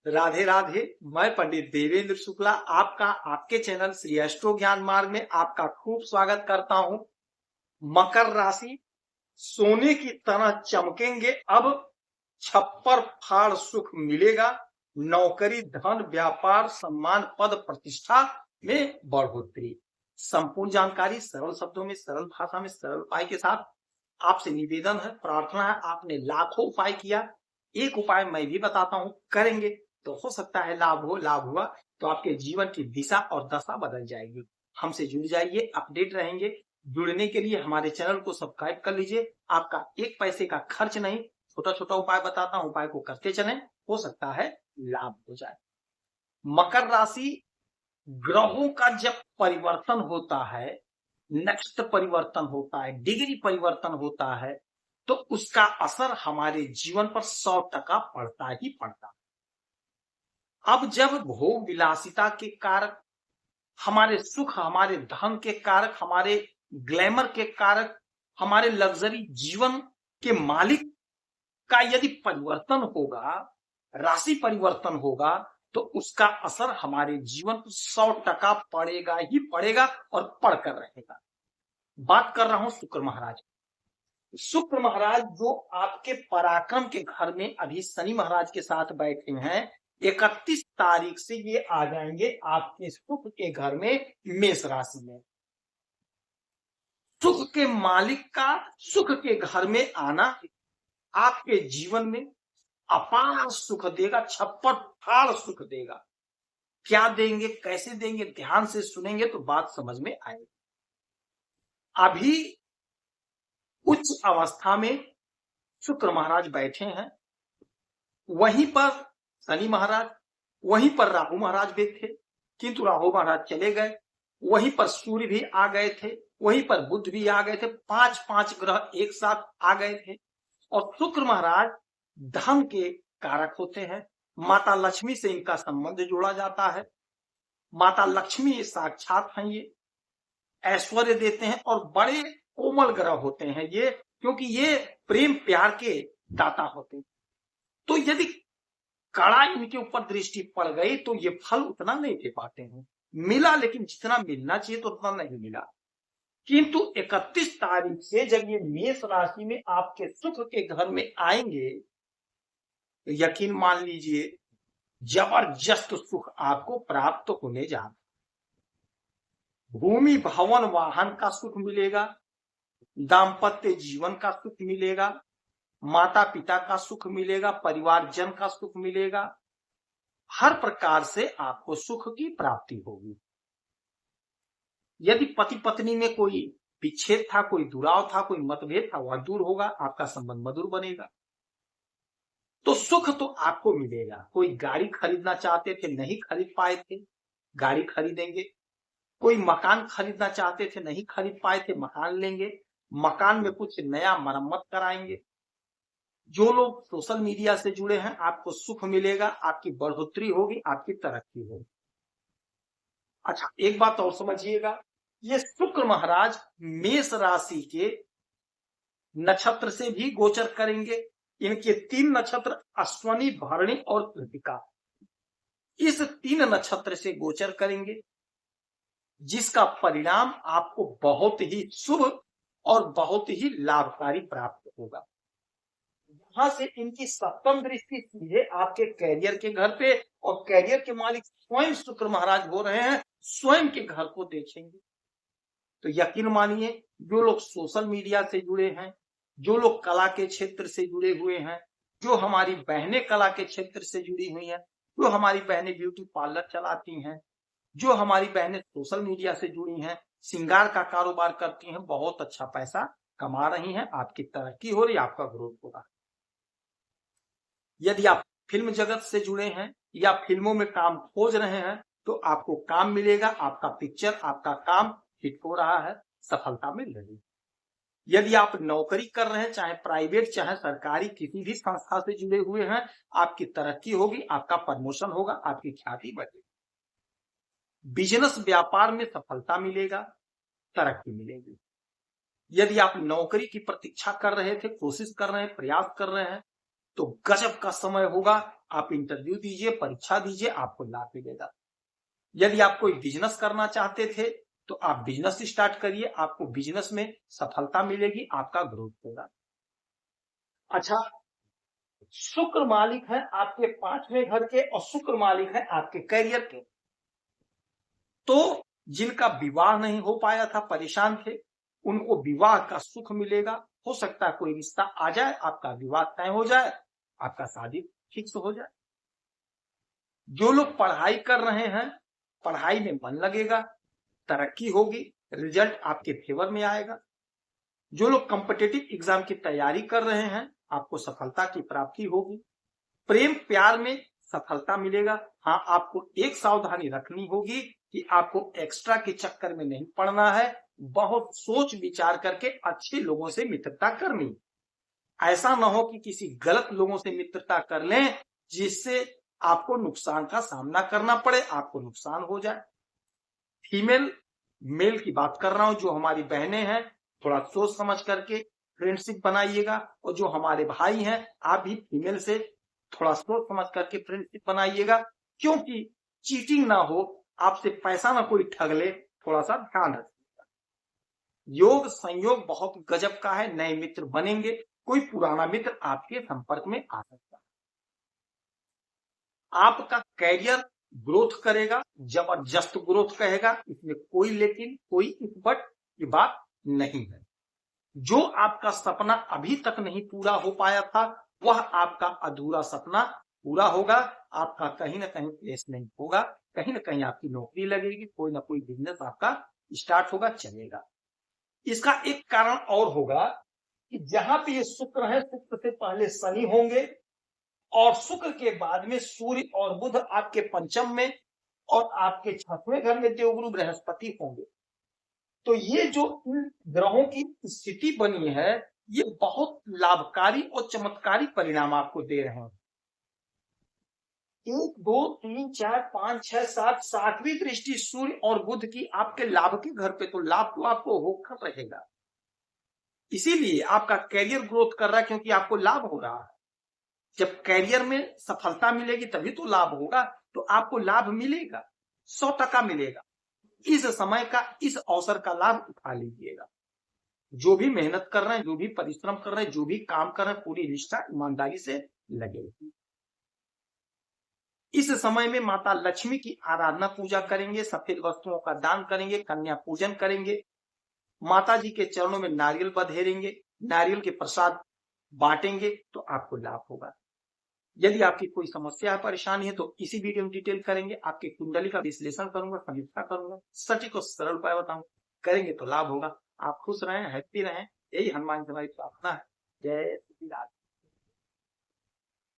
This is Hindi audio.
राधे राधे। मैं पंडित देवेंद्र शुक्ला आपका आपके चैनल श्री एस्ट्रो ज्ञान मार्ग में आपका खूब स्वागत करता हूं। मकर राशि सोने की तरह चमकेंगे। अब छप्पर फाड़ सुख मिलेगा। नौकरी, धन, व्यापार, सम्मान, पद, प्रतिष्ठा में बढ़ोतरी। संपूर्ण जानकारी सरल शब्दों में, सरल भाषा में, सरल उपाय के साथ आपसे निवेदन है, प्रार्थना है। आपने लाखों उपाय किया, एक उपाय मैं भी बताता हूं, करेंगे तो हो सकता है लाभ हो। लाभ हुआ तो आपके जीवन की दिशा और दशा बदल जाएगी। हमसे जुड़ जाइए, अपडेट रहेंगे। जुड़ने के लिए हमारे चैनल को सब्सक्राइब कर लीजिए। आपका एक पैसे का खर्च नहीं, छोटा छोटा उपाय बताता हूं, उपाय को करते चलें, हो सकता है लाभ हो जाए। मकर राशि, ग्रहों का जब परिवर्तन होता है, नक्षत्र परिवर्तन होता है, डिग्री परिवर्तन होता है, तो उसका असर हमारे जीवन पर 100% पड़ता ही पड़ता है। अब जब भोग विलासिता के कारक, हमारे सुख, हमारे धन के कारक, हमारे ग्लैमर के कारक, हमारे लग्जरी जीवन के मालिक का यदि परिवर्तन होगा, राशि परिवर्तन होगा, तो उसका असर हमारे जीवन पर 100% पड़ेगा ही पड़ेगा और पड़कर रहेगा। बात कर रहा हूं शुक्र महाराज। शुक्र महाराज जो आपके पराक्रम के घर में अभी शनि महाराज के साथ बैठे हैं, 31 तारीख से ये आ जाएंगे आपके सुख के घर में, मेष राशि में। सुख के मालिक का सुख के घर में आना आपके जीवन में अपार सुख देगा, छप्पर फाड़ सुख देगा। क्या देंगे, कैसे देंगे, ध्यान से सुनेंगे तो बात समझ में आएगी। अभी उच्च अवस्था में शुक्र महाराज बैठे हैं, वहीं पर शनि महाराज, वहीं पर राहु महाराज भी थे, किंतु राहु महाराज चले गए। वहीं पर सूर्य भी आ गए थे, वहीं पर बुध भी आ गए थे। 5 ग्रह एक साथ आ गए थे। और शुक्र महाराज धन के कारक होते हैं। माता लक्ष्मी से इनका संबंध जोड़ा जाता है। माता लक्ष्मी साक्षात हैं, ये ऐश्वर्य देते हैं और बड़े कोमल ग्रह होते हैं ये, क्योंकि ये प्रेम प्यार के दाता होते हैं। तो यदि कड़ा इनके ऊपर दृष्टि पड़ गई तो ये फल उतना नहीं दे पाते हैं। मिला, लेकिन जितना मिलना चाहिए तो उतना नहीं मिला। किंतु 31 तारीख से जब ये मेष राशि में आपके सुख के घर में आएंगे, तो यकीन मान लीजिए जबरदस्त सुख आपको प्राप्त होने जा रहा है। भूमि, भवन, वाहन का सुख मिलेगा, दाम्पत्य जीवन का सुख मिलेगा, माता पिता का सुख मिलेगा, परिवारजन का सुख मिलेगा। हर प्रकार से आपको सुख की प्राप्ति होगी। यदि पति पत्नी में कोई विच्छेद था, कोई दुराव था, कोई मतभेद था, वह दूर होगा, आपका संबंध मधुर बनेगा। तो सुख तो आपको मिलेगा। कोई गाड़ी खरीदना चाहते थे, नहीं खरीद पाए थे, गाड़ी खरीदेंगे। कोई मकान खरीदना चाहते थे, नहीं खरीद पाए थे, मकान लेंगे। मकान में कुछ नया मरम्मत कराएंगे। जो लोग सोशल मीडिया से जुड़े हैं, आपको सुख मिलेगा, आपकी बढ़ोतरी होगी, आपकी तरक्की होगी। अच्छा, एक बात और समझिएगा, ये शुक्र महाराज मेष राशि के नक्षत्र से भी गोचर करेंगे। इनके 3 नक्षत्र अश्वनी, भरणी और कृतिका, इस 3 नक्षत्र से गोचर करेंगे, जिसका परिणाम आपको बहुत ही शुभ और बहुत ही लाभकारी प्राप्त होगा। यहां से इनकी सप्तम दृष्टि सीधे आपके कैरियर के घर पे, और कैरियर के मालिक स्वयं शुक्र महाराज हो रहे हैं, स्वयं के घर को देखेंगे। तो यकीन मानिए, जो लोग सोशल मीडिया से जुड़े हैं, जो लोग कला के क्षेत्र से जुड़े हुए हैं, जो हमारी बहनें कला के क्षेत्र से जुड़ी हुई हैं, जो हमारी बहनें ब्यूटी पार्लर चलाती हैं, जो हमारी बहनें सोशल मीडिया से जुड़ी हैं, श्रृंगार का कारोबार करती हैं, बहुत अच्छा पैसा कमा रही हैं, आपकी तरक्की हो रही, आपका ग्रोथ हो रहा है। यदि आप फिल्म जगत से जुड़े हैं या फिल्मों में काम खोज रहे हैं, तो आपको काम मिलेगा, आपका पिक्चर, आपका काम हिट हो रहा है, सफलता मिल रही है। यदि आप नौकरी कर रहे हैं, चाहे प्राइवेट चाहे सरकारी, किसी भी संस्था से जुड़े हुए हैं, आपकी तरक्की होगी, आपका प्रमोशन होगा, आपकी ख्याति बढ़ेगी। बिजनेस व्यापार में सफलता मिलेगा, तरक्की मिलेगी। यदि आप नौकरी की प्रतीक्षा कर रहे थे, कोशिश कर रहे हैं, प्रयास कर रहे हैं, तो गजब का समय होगा। आप इंटरव्यू दीजिए, परीक्षा दीजिए, आपको लाभ मिलेगा। यदि आप कोई बिजनेस करना चाहते थे तो आप बिजनेस स्टार्ट करिए, आपको बिजनेस में सफलता मिलेगी, आपका ग्रोथ होगा। अच्छा, शुक्र मालिक है आपके 5वें घर के और शुक्र मालिक है आपके करियर के। तो जिनका विवाह नहीं हो पाया था, परेशान थे, उनको विवाह का सुख मिलेगा। हो सकता है कोई रिश्ता आ जाए, आपका विवाह तय हो जाए, आपका शादी फिक्स हो जाए। जो लोग पढ़ाई कर रहे हैं, पढ़ाई में मन लगेगा, तरक्की होगी, रिजल्ट आपके फेवर में आएगा। जो लोग कॉम्पिटिटिव एग्जाम की तैयारी कर रहे हैं, आपको सफलता की प्राप्ति होगी। प्रेम प्यार में सफलता मिलेगा। हाँ, आपको एक सावधानी रखनी होगी कि आपको एक्स्ट्रा के चक्कर में नहीं पड़ना है, बहुत सोच विचार करके अच्छे लोगों से मित्रता करनी। ऐसा ना हो कि किसी गलत लोगों से मित्रता कर लें जिससे आपको नुकसान का सामना करना पड़े, आपको नुकसान हो जाए। फीमेल मेल की बात कर रहा हूं, जो हमारी बहनें हैं, थोड़ा सोच समझ करके फ्रेंडशिप बनाइएगा। और जो हमारे भाई हैं, आप भी फीमेल से थोड़ा सोच समझ करके फ्रेंडशिप बनाइएगा, क्योंकि चीटिंग ना हो, आपसे पैसा ना कोई ठग ले, थोड़ा सा ध्यान रखिएगा। योग संयोग बहुत गजब का है, नए मित्र बनेंगे, कोई पुराना मित्र आपके संपर्क में आ सकता है। आपका कैरियर ग्रोथ करेगा, जबरदस्त ग्रोथ कहेगा, इसमें कोई लेकिन कोई इफ बट की बात नहीं है। जो आपका सपना अभी तक नहीं पूरा हो पाया था, वह आपका अधूरा सपना पूरा होगा। आपका कहीं ना कहीं प्लेसमेंट होगा, कहीं ना कहीं आपकी नौकरी लगेगी, कोई ना कोई बिजनेस आपका स्टार्ट होगा, चलेगा। इसका एक कारण और होगा कि जहां पे ये शुक्र है, शुक्र से पहले शनि होंगे और शुक्र के बाद में सूर्य और बुध आपके पंचम में और आपके 6वें घर में देवगुरु बृहस्पति होंगे। तो ये जो इन ग्रहों की स्थिति बनी है, ये बहुत लाभकारी और चमत्कारी परिणाम आपको दे रहे हैं। 1 2 3 4 5 6 7 7वीं दृष्टि सूर्य और बुध की आपके लाभ के घर पे, तो लाभ तो आपको होकर रहेगा। इसीलिए आपका कैरियर ग्रोथ कर रहा है, क्योंकि आपको लाभ हो रहा है। जब कैरियर में सफलता मिलेगी तभी तो लाभ होगा, तो आपको लाभ मिलेगा, 100% मिलेगा। इस समय का, इस अवसर का लाभ उठा लीजिएगा। जो भी मेहनत कर रहे हैं, जो भी परिश्रम कर रहे हैं, जो भी काम कर रहे हैं, पूरी निष्ठा ईमानदारी से लगे। इस समय में माता लक्ष्मी की आराधना पूजा करेंगे, सफेद वस्तुओं का दान करेंगे, कन्या पूजन करेंगे, माता जी के चरणों में नारियल बधेरेंगे, नारियल के प्रसाद बांटेंगे, तो आपको लाभ होगा। यदि आपकी कोई समस्या है, परेशानी है, तो इसी वीडियो में डिटेल करेंगे। आपके कुंडली का विश्लेषण करूंगा, समीक्षा करूंगा, सटीक और सरल उपाय बताऊंगा। करेंगे तो लाभ होगा। आप खुश रहें, हैप्पी रहें, यही हनुमान जी हमारी प्रार्थना है। जय श्री राम।